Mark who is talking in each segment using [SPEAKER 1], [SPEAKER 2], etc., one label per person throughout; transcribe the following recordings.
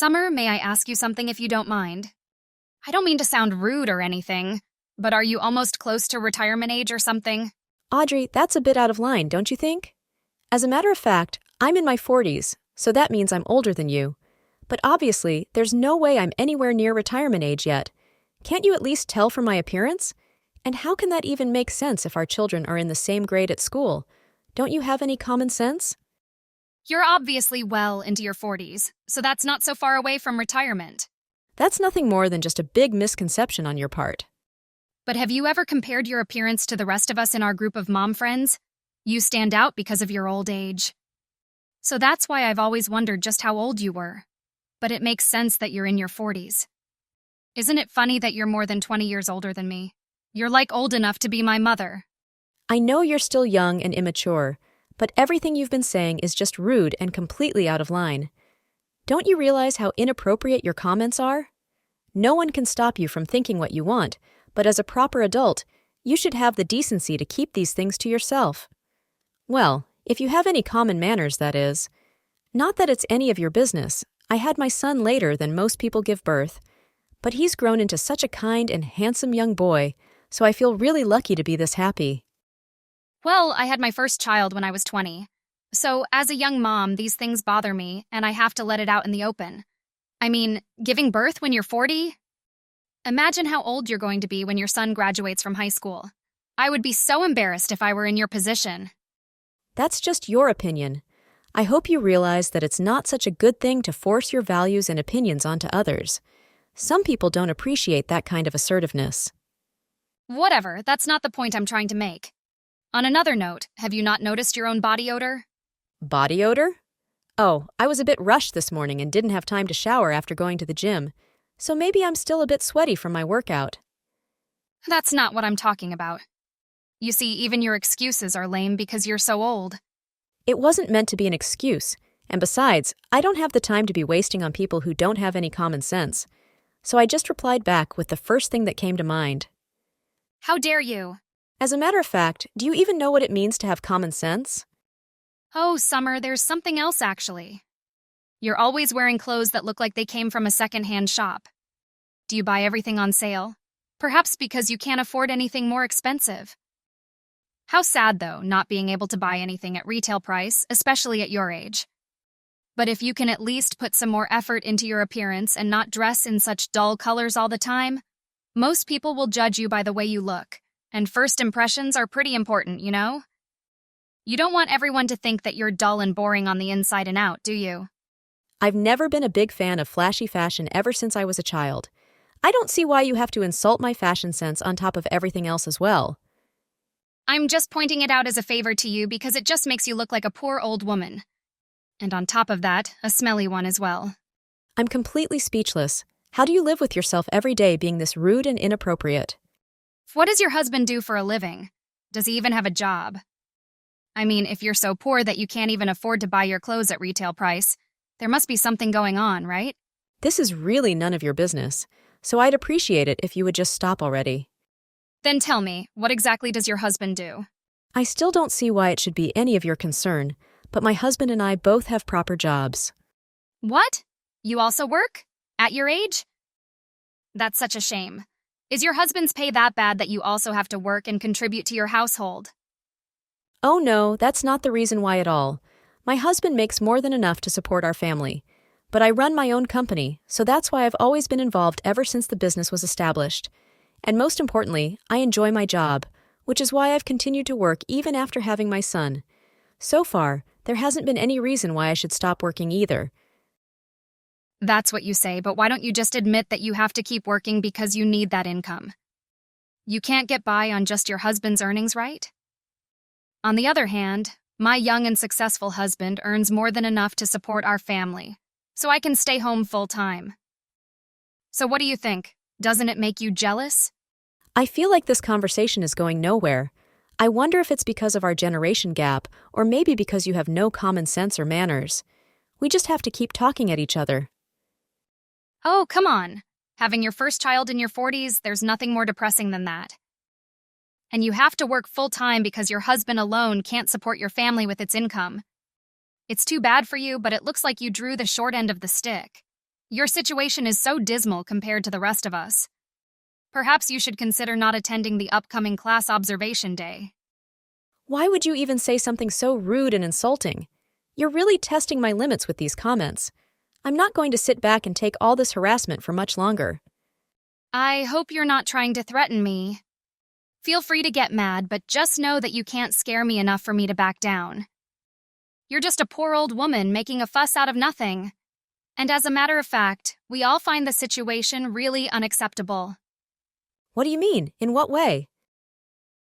[SPEAKER 1] Summer, may I ask you something if you don't mind? I don't mean to sound rude or anything, but are you almost close to retirement age or something?
[SPEAKER 2] Audrey, that's a bit out of line, don't you think? As a matter of fact, I'm in my 40s, so that means I'm older than you. But obviously, there's no way I'm anywhere near retirement age yet. Can't you at least tell from my appearance? And how can that even make sense if our children are in the same grade at school? Don't you have any common sense?
[SPEAKER 1] You're obviously well into your 40s, so that's not so far away from retirement.
[SPEAKER 2] That's nothing more than just a big misconception on your part.
[SPEAKER 1] But have you ever compared your appearance to the rest of us in our group of mom friends? You stand out because of your old age. So that's why I've always wondered just how old you were. But it makes sense that you're in your 40s. Isn't it funny that you're more than 20 years older than me? You're like old enough to be my mother.
[SPEAKER 2] I know you're still young and immature, but everything you've been saying is just rude and completely out of line. Don't you realize how inappropriate your comments are? No one can stop you from thinking what you want, but as a proper adult, you should have the decency to keep these things to yourself. Well, if you have any common manners, that is. Not that it's any of your business. I had my son later than most people give birth, but he's grown into such a kind and handsome young boy, so I feel really lucky to be this happy.
[SPEAKER 1] Well, I had my first child when I was 20. So, as a young mom, these things bother me, and I have to let it out in the open. I mean, giving birth when you're 40? Imagine how old you're going to be when your son graduates from high school. I would be so embarrassed if I were in your position.
[SPEAKER 2] That's just your opinion. I hope you realize that it's not such a good thing to force your values and opinions onto others. Some people don't appreciate that kind of assertiveness.
[SPEAKER 1] Whatever, that's not the point I'm trying to make. On another note, have you not noticed your own body odor?
[SPEAKER 2] Body odor? Oh, I was a bit rushed this morning and didn't have time to shower after going to the gym, so maybe I'm still a bit sweaty from my workout.
[SPEAKER 1] That's not what I'm talking about. You see, even your excuses are lame because you're so old.
[SPEAKER 2] It wasn't meant to be an excuse, and besides, I don't have the time to be wasting on people who don't have any common sense. So I just replied back with the first thing that came to mind.
[SPEAKER 1] How dare you?
[SPEAKER 2] As a matter of fact, do you even know what it means to have common sense?
[SPEAKER 1] Oh, Summer, there's something else actually. You're always wearing clothes that look like they came from a second-hand shop. Do you buy everything on sale? Perhaps because you can't afford anything more expensive. How sad, though, not being able to buy anything at retail price, especially at your age. But if you can at least put some more effort into your appearance and not dress in such dull colors all the time, most people will judge you by the way you look, and first impressions are pretty important, you know? You don't want everyone to think that you're dull and boring on the inside and out, do you?
[SPEAKER 2] I've never been a big fan of flashy fashion ever since I was a child. I don't see why you have to insult my fashion sense on top of everything else as well.
[SPEAKER 1] I'm just pointing it out as a favor to you because it just makes you look like a poor old woman. And on top of that, a smelly one as well.
[SPEAKER 2] I'm completely speechless. How do you live with yourself every day being this rude and inappropriate?
[SPEAKER 1] What does your husband do for a living? Does he even have a job? I mean, if you're so poor that you can't even afford to buy your clothes at retail price, there must be something going on, right?
[SPEAKER 2] This is really none of your business, so I'd appreciate it if you would just stop already.
[SPEAKER 1] Then tell me, what exactly does your husband do?
[SPEAKER 2] I still don't see why it should be any of your concern, but my husband and I both have proper jobs.
[SPEAKER 1] What? You also work? At your age? That's such a shame. Is your husband's pay that bad that you also have to work and contribute to your household?
[SPEAKER 2] Oh no, that's not the reason why at all. My husband makes more than enough to support our family. But I run my own company, so that's why I've always been involved ever since the business was established. And most importantly, I enjoy my job, which is why I've continued to work even after having my son. So far, there hasn't been any reason why I should stop working either.
[SPEAKER 1] That's what you say, but why don't you just admit that you have to keep working because you need that income? You can't get by on just your husband's earnings, right? On the other hand, my young and successful husband earns more than enough to support our family, so I can stay home full-time. So what do you think? Doesn't it make you jealous?
[SPEAKER 2] I feel like this conversation is going nowhere. I wonder if it's because of our generation gap, or maybe because you have no common sense or manners. We just have to keep talking at each other.
[SPEAKER 1] Oh, come on. Having your first child in your 40s, there's nothing more depressing than that. And you have to work full-time because your husband alone can't support your family with its income. It's too bad for you, but it looks like you drew the short end of the stick. Your situation is so dismal compared to the rest of us. Perhaps you should consider not attending the upcoming class observation day.
[SPEAKER 2] Why would you even say something so rude and insulting? You're really testing my limits with these comments. I'm not going to sit back and take all this harassment for much longer.
[SPEAKER 1] I hope you're not trying to threaten me. Feel free to get mad, but just know that you can't scare me enough for me to back down. You're just a poor old woman making a fuss out of nothing. And as a matter of fact, we all find the situation really unacceptable.
[SPEAKER 2] What do you mean? In what way?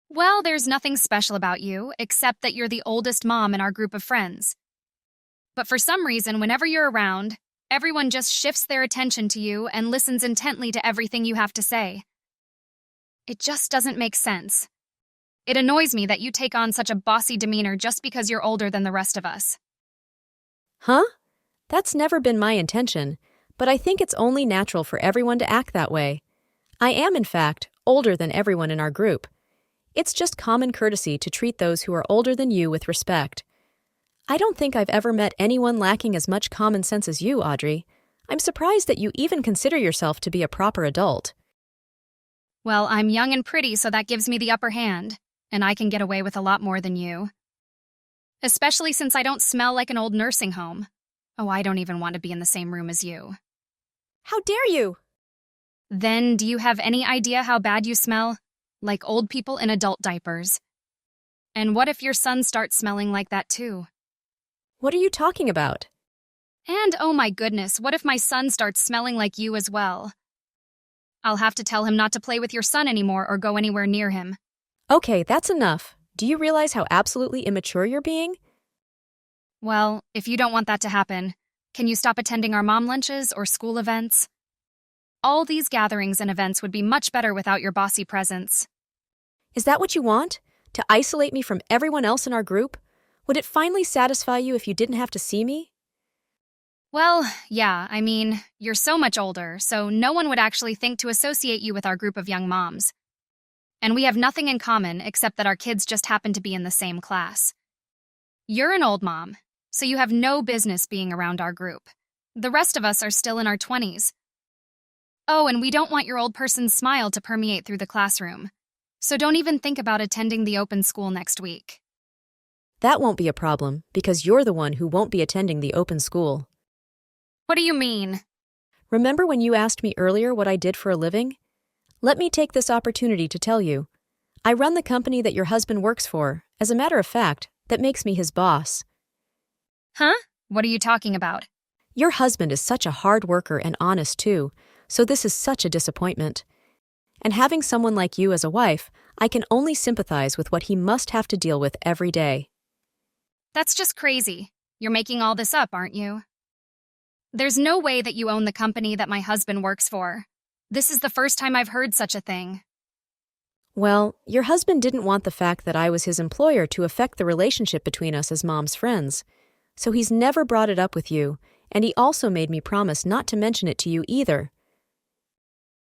[SPEAKER 1] Well, there's nothing special about you, except that you're the oldest mom in our group of friends. But for some reason, whenever you're around, everyone just shifts their attention to you and listens intently to everything you have to say. It just doesn't make sense. It annoys me that you take on such a bossy demeanor just because you're older than the rest of us.
[SPEAKER 2] Huh? That's never been my intention, but I think it's only natural for everyone to act that way. I am, in fact, older than everyone in our group. It's just common courtesy to treat those who are older than you with respect. I don't think I've ever met anyone lacking as much common sense as you, Audrey. I'm surprised that you even consider yourself to be a proper adult.
[SPEAKER 1] Well, I'm young and pretty, so that gives me the upper hand, and I can get away with a lot more than you. Especially since I don't smell like an old nursing home. Oh, I don't even want to be in the same room as you.
[SPEAKER 2] How dare you?
[SPEAKER 1] Then, do you have any idea how bad you smell? Like old people in adult diapers. And what if your son starts smelling like that too?
[SPEAKER 2] What are you talking about?
[SPEAKER 1] And oh my goodness, what if my son starts smelling like you as well? I'll have to tell him not to play with your son anymore or go anywhere near him.
[SPEAKER 2] Okay, that's enough. Do you realize how absolutely immature you're being?
[SPEAKER 1] Well, if you don't want that to happen, can you stop attending our mom lunches or school events? All these gatherings and events would be much better without your bossy presence.
[SPEAKER 2] Is that what you want? To isolate me from everyone else in our group? Would it finally satisfy you if you didn't have to see me?
[SPEAKER 1] Well, yeah, I mean, you're so much older, so no one would actually think to associate you with our group of young moms. And we have nothing in common except that our kids just happen to be in the same class. You're an old mom, so you have no business being around our group. The rest of us are still in our 20s. Oh, and we don't want your old person's smile to permeate through the classroom. So don't even think about attending the open school next week.
[SPEAKER 2] That won't be a problem, because you're the one who won't be attending the open school.
[SPEAKER 1] What do you mean?
[SPEAKER 2] Remember when you asked me earlier what I did for a living? Let me take this opportunity to tell you. I run the company that your husband works for. As a matter of fact, that makes me his boss.
[SPEAKER 1] Huh? What are you talking about?
[SPEAKER 2] Your husband is such a hard worker and honest too, so this is such a disappointment. And having someone like you as a wife, I can only sympathize with what he must have to deal with every day.
[SPEAKER 1] That's just crazy. You're making all this up, aren't you? There's no way that you own the company that my husband works for. This is the first time I've heard such a thing.
[SPEAKER 2] Well, your husband didn't want the fact that I was his employer to affect the relationship between us as mom's friends. So he's never brought it up with you, and he also made me promise not to mention it to you either.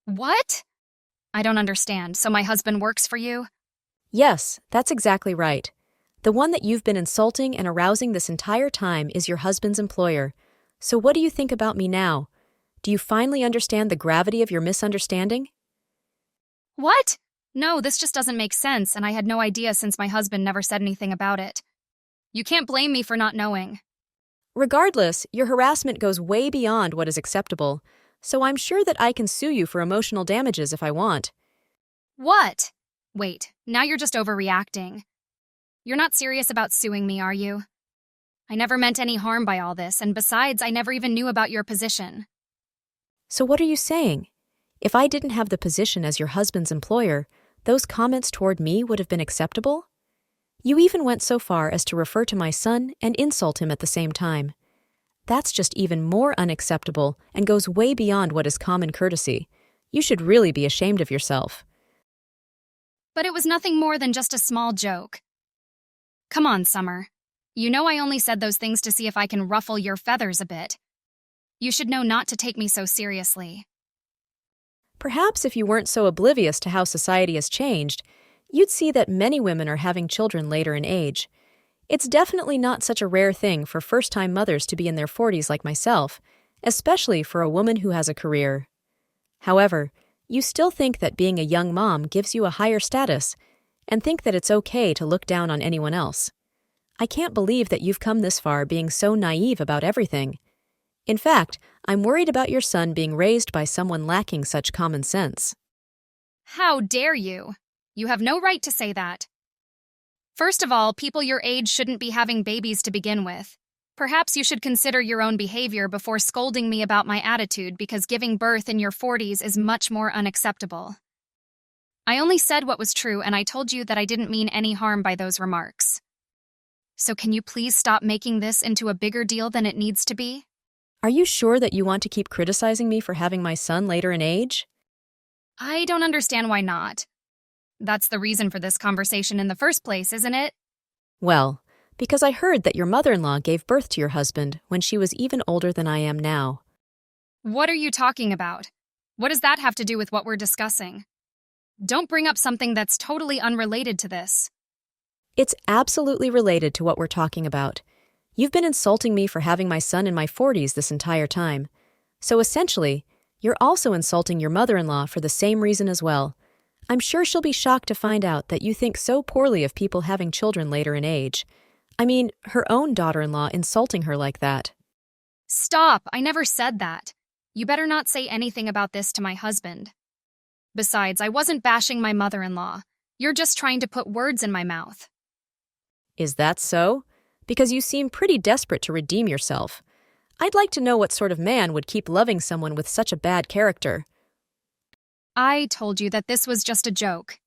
[SPEAKER 1] What? I don't understand. So my husband works for you?
[SPEAKER 2] Yes, that's exactly right. The one that you've been insulting and arousing this entire time is your husband's employer. So what do you think about me now? Do you finally understand the gravity of your misunderstanding?
[SPEAKER 1] What? No, this just doesn't make sense, and I had no idea since my husband never said anything about it. You can't blame me for not knowing.
[SPEAKER 2] Regardless, your harassment goes way beyond what is acceptable, so I'm sure that I can sue you for emotional damages if I want.
[SPEAKER 1] What? Wait, now you're just overreacting. You're not serious about suing me, are you? I never meant any harm by all this, and besides, I never even knew about your position.
[SPEAKER 2] So what are you saying? If I didn't have the position as your husband's employer, those comments toward me would have been acceptable? You even went so far as to refer to my son and insult him at the same time. That's just even more unacceptable and goes way beyond what is common courtesy. You should really be ashamed of yourself.
[SPEAKER 1] But it was nothing more than just a small joke. Come on, Summer. You know I only said those things to see if I can ruffle your feathers a bit. You should know not to take me so seriously.
[SPEAKER 2] Perhaps if you weren't so oblivious to how society has changed, you'd see that many women are having children later in age. It's definitely not such a rare thing for first-time mothers to be in their 40s like myself, especially for a woman who has a career. However, you still think that being a young mom gives you a higher status and think that it's okay to look down on anyone else. I can't believe that you've come this far being so naive about everything. In fact, I'm worried about your son being raised by someone lacking such common sense.
[SPEAKER 1] How dare you? You have no right to say that. First of all, people your age shouldn't be having babies to begin with. Perhaps you should consider your own behavior before scolding me about my attitude because giving birth in your 40s is much more unacceptable. I only said what was true and I told you that I didn't mean any harm by those remarks. So can you please stop making this into a bigger deal than it needs to be?
[SPEAKER 2] Are you sure that you want to keep criticizing me for having my son later in age?
[SPEAKER 1] I don't understand why not. That's the reason for this conversation in the first place, isn't it?
[SPEAKER 2] Well, because I heard that your mother-in-law gave birth to your husband when she was even older than I am now.
[SPEAKER 1] What are you talking about? What does that have to do with what we're discussing? Don't bring up something that's totally unrelated to this.
[SPEAKER 2] It's absolutely related to what we're talking about. You've been insulting me for having my son in my 40s this entire time. So essentially, you're also insulting your mother-in-law for the same reason as well. I'm sure she'll be shocked to find out that you think so poorly of people having children later in age. I mean, her own daughter-in-law insulting her like that.
[SPEAKER 1] Stop! I never said that. You better not say anything about this to my husband. Besides, I wasn't bashing my mother-in-law. You're just trying to put words in my mouth.
[SPEAKER 2] Is that so? Because you seem pretty desperate to redeem yourself. I'd like to know what sort of man would keep loving someone with such a bad character.
[SPEAKER 1] I told you that this was just a joke.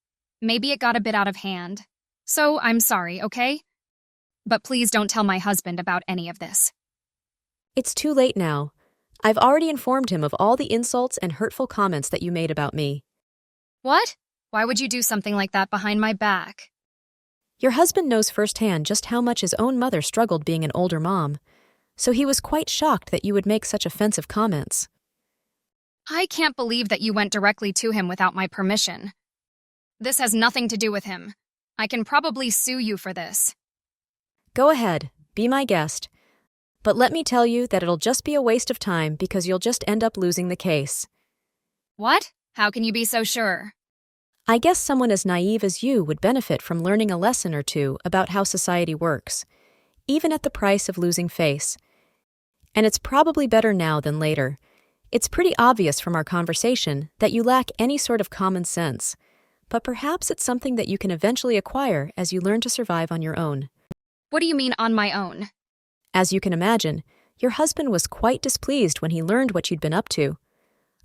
[SPEAKER 1] Maybe it got a bit out of hand. So I'm sorry, okay? But please don't tell my husband about any of this.
[SPEAKER 2] It's too late now. I've already informed him of all the insults and hurtful comments that you made about me.
[SPEAKER 1] What? Why would you do something like that behind my back?
[SPEAKER 2] Your husband knows firsthand just how much his own mother struggled being an older mom, so he was quite shocked that you would make such offensive comments.
[SPEAKER 1] I can't believe that you went directly to him without my permission. This has nothing to do with him. I can probably sue you for this.
[SPEAKER 2] Go ahead, be my guest. But let me tell you that it'll just be a waste of time because you'll just end up losing the case.
[SPEAKER 1] What? How can you be so sure?
[SPEAKER 2] I guess someone as naive as you would benefit from learning a lesson or two about how society works, even at the price of losing face. And it's probably better now than later. It's pretty obvious from our conversation that you lack any sort of common sense, but perhaps it's something that you can eventually acquire as you learn to survive on your own.
[SPEAKER 1] What do you mean on my own?
[SPEAKER 2] As you can imagine, your husband was quite displeased when he learned what you'd been up to.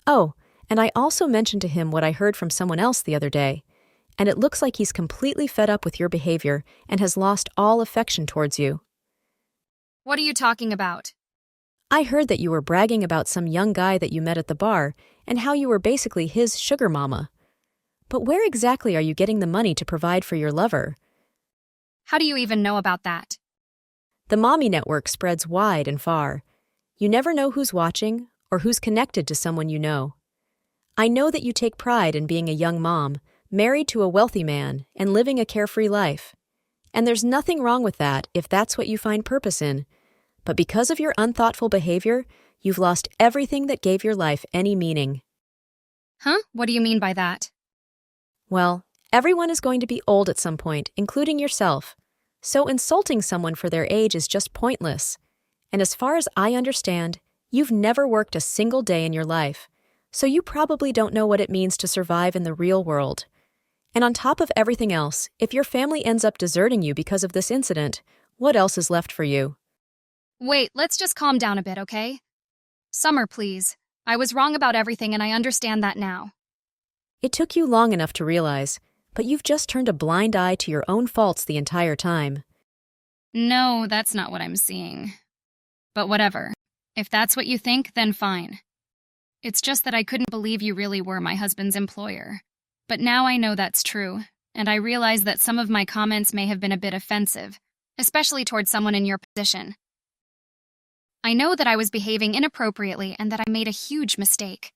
[SPEAKER 2] Oh, and I also mentioned to him what I heard from someone else the other day, and it looks like he's completely fed up with your behavior and has lost all affection towards you.
[SPEAKER 1] What are you talking about?
[SPEAKER 2] I heard that you were bragging about some young guy that you met at the bar and how you were basically his sugar mama. But where exactly are you getting the money to provide for your lover?
[SPEAKER 1] How do you even know about that?
[SPEAKER 2] The mommy network spreads wide and far. You never know who's watching or who's connected to someone you know. I know that you take pride in being a young mom, married to a wealthy man, and living a carefree life. And there's nothing wrong with that if that's what you find purpose in. But because of your unthoughtful behavior, you've lost everything that gave your life any meaning.
[SPEAKER 1] Huh? What do you mean by that?
[SPEAKER 2] Well, everyone is going to be old at some point, including yourself. So insulting someone for their age is just pointless. And as far as I understand, you've never worked a single day in your life. So you probably don't know what it means to survive in the real world. And on top of everything else, if your family ends up deserting you because of this incident, what else is left for you?
[SPEAKER 1] Wait, let's just calm down a bit, okay? Summer, please. I was wrong about everything and I understand that now.
[SPEAKER 2] It took you long enough to realize, but you've just turned a blind eye to your own faults the entire time.
[SPEAKER 1] No, that's not what I'm seeing. But whatever. If that's what you think, then fine. It's just that I couldn't believe you really were my husband's employer. But now I know that's true, and I realize that some of my comments may have been a bit offensive, especially towards someone in your position. I know that I was behaving inappropriately and that I made a huge mistake.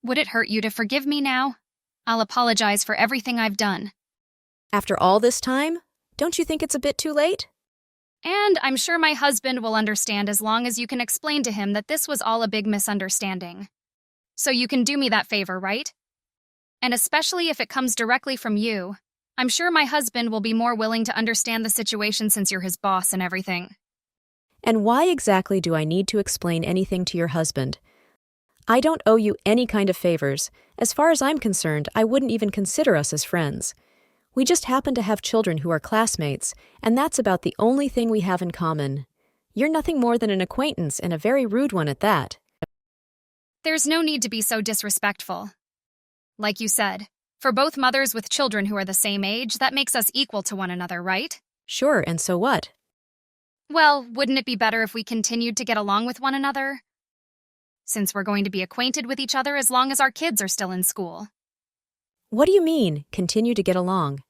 [SPEAKER 1] Would it hurt you to forgive me now? I'll apologize for everything I've done.
[SPEAKER 2] After all this time, don't you think it's a bit too late?
[SPEAKER 1] And I'm sure my husband will understand as long as you can explain to him that this was all a big misunderstanding. So you can do me that favor, right? And especially if it comes directly from you, I'm sure my husband will be more willing to understand the situation since you're his boss and everything.
[SPEAKER 2] And why exactly do I need to explain anything to your husband? I don't owe you any kind of favors. As far as I'm concerned, I wouldn't even consider us as friends. We just happen to have children who are classmates, and that's about the only thing we have in common. You're nothing more than an acquaintance, and a very rude one at that.
[SPEAKER 1] There's no need to be so disrespectful. Like you said, for both mothers with children who are the same age, that makes us equal to one another, right?
[SPEAKER 2] Sure, and so what?
[SPEAKER 1] Well, wouldn't it be better if we continued to get along with one another? Since we're going to be acquainted with each other as long as our kids are still in school.
[SPEAKER 2] What do you mean, continue to get along?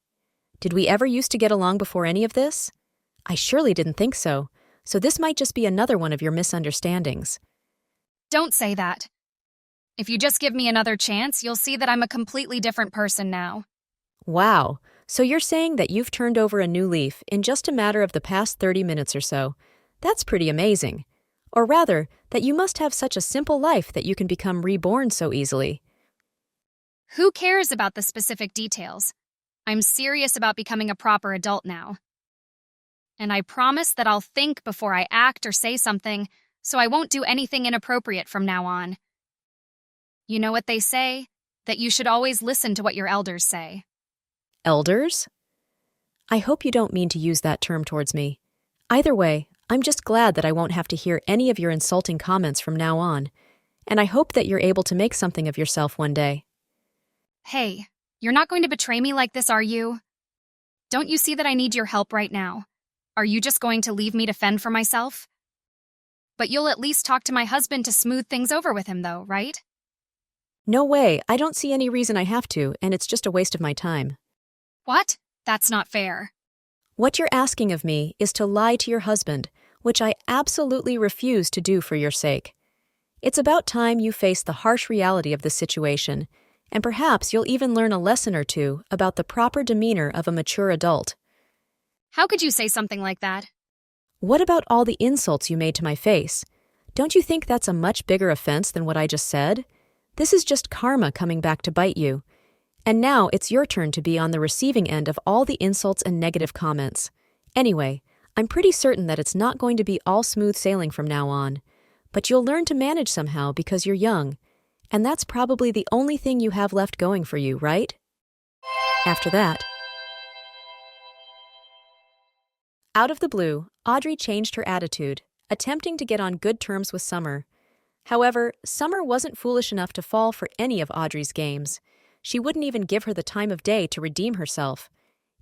[SPEAKER 2] Did we ever used to get along before any of this? I surely didn't think so, so this might just be another one of your misunderstandings.
[SPEAKER 1] Don't say that. If you just give me another chance, you'll see that I'm a completely different person now.
[SPEAKER 2] Wow, so you're saying that you've turned over a new leaf in just a matter of the past 30 minutes or so. That's pretty amazing. Or rather, that you must have such a simple life that you can become reborn so easily.
[SPEAKER 1] Who cares about the specific details? I'm serious about becoming a proper adult now. And I promise that I'll think before I act or say something, so I won't do anything inappropriate from now on. You know what they say? That you should always listen to what your elders say.
[SPEAKER 2] Elders? I hope you don't mean to use that term towards me. Either way, I'm just glad that I won't have to hear any of your insulting comments from now on, and I hope that you're able to make something of yourself one day.
[SPEAKER 1] Hey, you're not going to betray me like this, are you? Don't you see that I need your help right now? Are you just going to leave me to fend for myself? But you'll at least talk to my husband to smooth things over with him, though, right?
[SPEAKER 2] No way, I don't see any reason I have to, and it's just a waste of my time.
[SPEAKER 1] What? That's not fair.
[SPEAKER 2] What you're asking of me is to lie to your husband, which I absolutely refuse to do for your sake. It's about time you face the harsh reality of this situation, and perhaps you'll even learn a lesson or two about the proper demeanor of a mature adult.
[SPEAKER 1] How could you say something like that?
[SPEAKER 2] What about all the insults you made to my face? Don't you think that's a much bigger offense than what I just said? This is just karma coming back to bite you. And now it's your turn to be on the receiving end of all the insults and negative comments. Anyway, I'm pretty certain that it's not going to be all smooth sailing from now on. But you'll learn to manage somehow because you're young. And that's probably the only thing you have left going for you, right? After that. Out of the blue, Audrey changed her attitude, attempting to get on good terms with Summer. However, Summer wasn't foolish enough to fall for any of Audrey's games. She wouldn't even give her the time of day to redeem herself.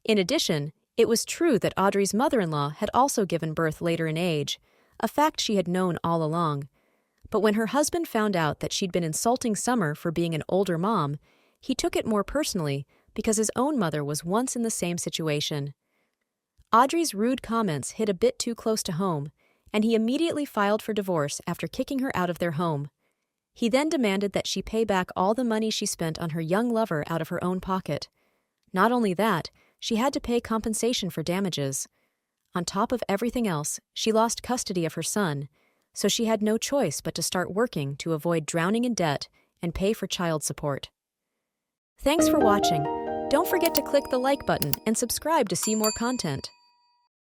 [SPEAKER 2] In addition, it was true that Audrey's mother-in-law had also given birth later in age, a fact she had known all along. But when her husband found out that she'd been insulting Summer for being an older mom, he took it more personally because his own mother was once in the same situation. Audrey's rude comments hit a bit too close to home, and he immediately filed for divorce after kicking her out of their home. He then demanded that she pay back all the money she spent on her young lover out of her own pocket. Not only that, she had to pay compensation for damages. On top of everything else, she lost custody of her son, so she had no choice but to start working to avoid drowning in debt and pay for child support. Thanks for watching. Don't forget to click the like button and subscribe to see more content.